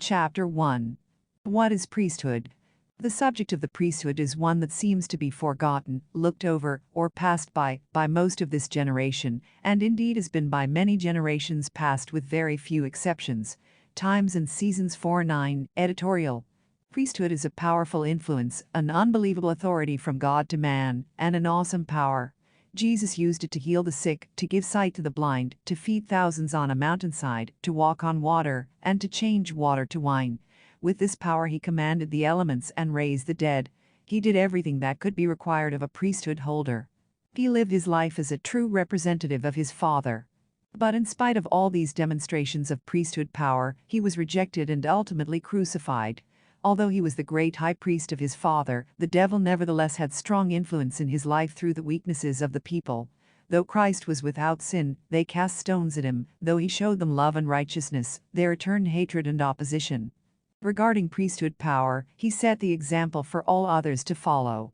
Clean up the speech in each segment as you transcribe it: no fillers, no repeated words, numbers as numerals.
Chapter 1. What is priesthood? The subject of the priesthood is one that seems to be forgotten, looked over, or passed by most of this generation, and indeed has been by many generations past with very few exceptions. Times and Seasons 4:9, editorial. Priesthood is a powerful influence, an unbelievable authority from God to man, and an awesome power. Jesus used it to heal the sick, to give sight to the blind, to feed thousands on a mountainside, to walk on water, and to change water to wine. With this power he commanded the elements and raised the dead. He did everything that could be required of a priesthood holder. He lived his life as a true representative of his Father. But in spite of all these demonstrations of priesthood power, he was rejected and ultimately crucified. Although he was the great high priest of his Father, the devil nevertheless had strong influence in his life through the weaknesses of the people. Though Christ was without sin, they cast stones at him. Though he showed them love and righteousness, they returned hatred and opposition. Regarding priesthood power, he set the example for all others to follow.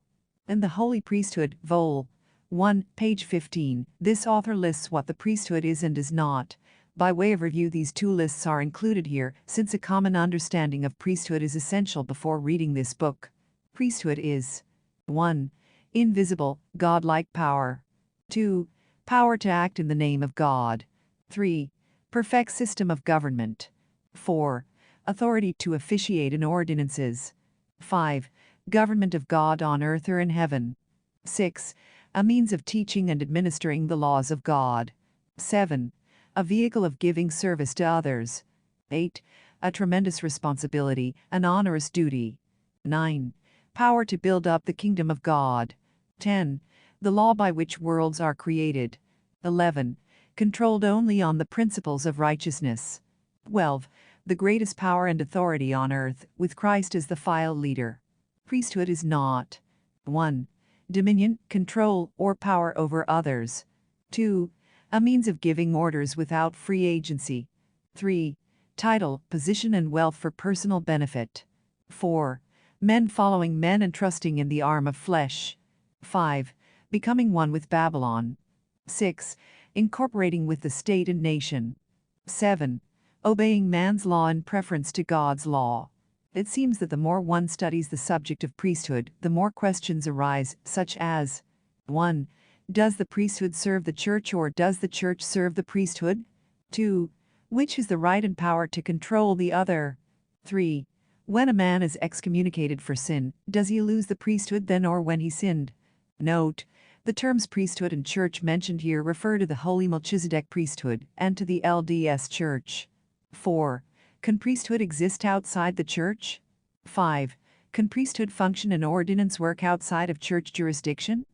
In the Holy Priesthood, Vol. 1, page 15, this author lists what the priesthood is and is not. By way of review, these two lists are included here, since a common understanding of priesthood is essential before reading this book. Priesthood is 1. Invisible, godlike power. 2. Power to act in the name of God. 3. Perfect system of government. 4. Authority to officiate in ordinances. 5. Government of God on earth or in heaven. 6. A means of teaching and administering the laws of God. 7. A vehicle of giving service to others. 8. A tremendous responsibility, an onerous duty. 9. Power to build up the kingdom of God. 10. The law by which worlds are created. 11. Controlled only on the principles of righteousness. 12. The greatest power and authority on earth, with Christ as the file leader. Priesthood is not 1. Dominion, control, or power over others. 2. A means of giving orders without free agency. 3. Title, position and wealth for personal benefit. 4. Men following men and trusting in the arm of flesh. 5. Becoming one with Babylon. 6. Incorporating with the state and nation. 7. Obeying man's law in preference to God's law. It seems that the more one studies the subject of priesthood, the more questions arise, such as 1. Does the priesthood serve the church or does the church serve the priesthood? 2. Which has the right and power to control the other? 3. When a man is excommunicated for sin, does he lose the priesthood then or when he sinned? Note: the terms priesthood and church mentioned here refer to the Holy Melchizedek priesthood and to the LDS Church. 4. Can priesthood exist outside the church? 5. Can priesthood function and ordinance work outside of church jurisdiction?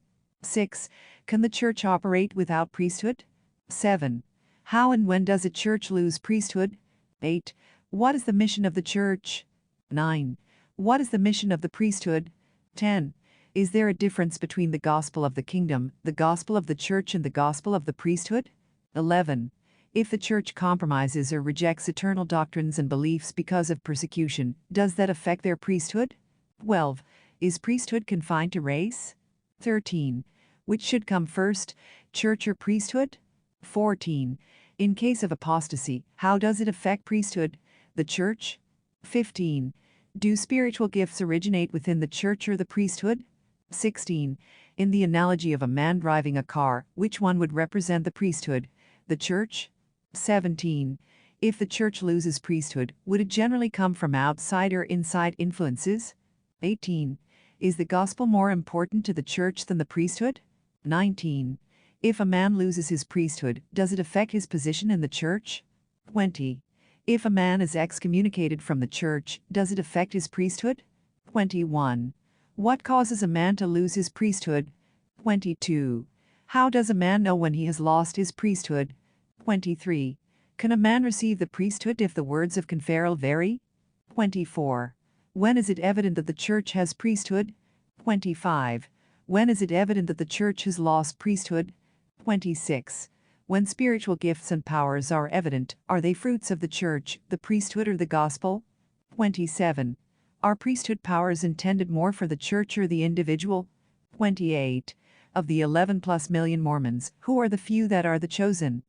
6. Can the church operate without priesthood? 7. How and when does a church lose priesthood? 8. What is the mission of the church? 9. What is the mission of the priesthood? 10. Is there a difference between the gospel of the kingdom, the gospel of the church, and the gospel of the priesthood? 11. If the church compromises or rejects eternal doctrines and beliefs because of persecution, does that affect their priesthood? 12. Is priesthood confined to race? 13. Which should come first, church or priesthood? 14. In case of apostasy, how does it affect priesthood, the church? 15. Do spiritual gifts originate within the church or the priesthood? 16. In the analogy of a man driving a car, which one would represent the priesthood, the church? 17. If the church loses priesthood, would it generally come from outside or inside influences? 18. Is the gospel more important to the church than the priesthood? 19. If a man loses his priesthood, does it affect his position in the church? 20. If a man is excommunicated from the church, does it affect his priesthood? 21. What causes a man to lose his priesthood? 22. How does a man know when he has lost his priesthood? 23. Can a man receive the priesthood if the words of conferral vary? 24. When is it evident that the church has priesthood? 25. When is it evident that the church has lost priesthood? 26. When spiritual gifts and powers are evident, are they fruits of the church, the priesthood, or the gospel? 27. Are priesthood powers intended more for the church or the individual? 28. Of the 11+ million Mormons, who are the few that are the chosen?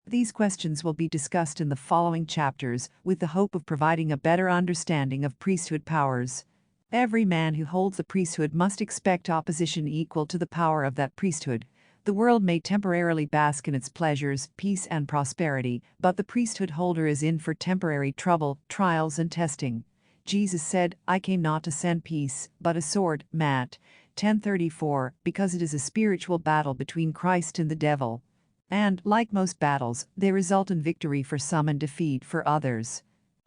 These questions will be discussed in the following chapters with the hope of providing a better understanding of priesthood powers. Every man who holds the priesthood must expect opposition equal to the power of that priesthood. The world may temporarily bask in its pleasures, peace, and prosperity, but the priesthood holder is in for temporary trouble, trials, and testing. Jesus said, "I came not to send peace, but a sword." Matt. 10:34, because it is a spiritual battle between Christ and the devil. And, like most battles, they result in victory for some and defeat for others.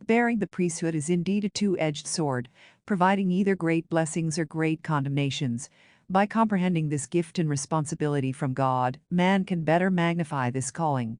Bearing the priesthood is indeed a two-edged sword, providing either great blessings or great condemnations. By comprehending this gift and responsibility from God, man can better magnify this calling.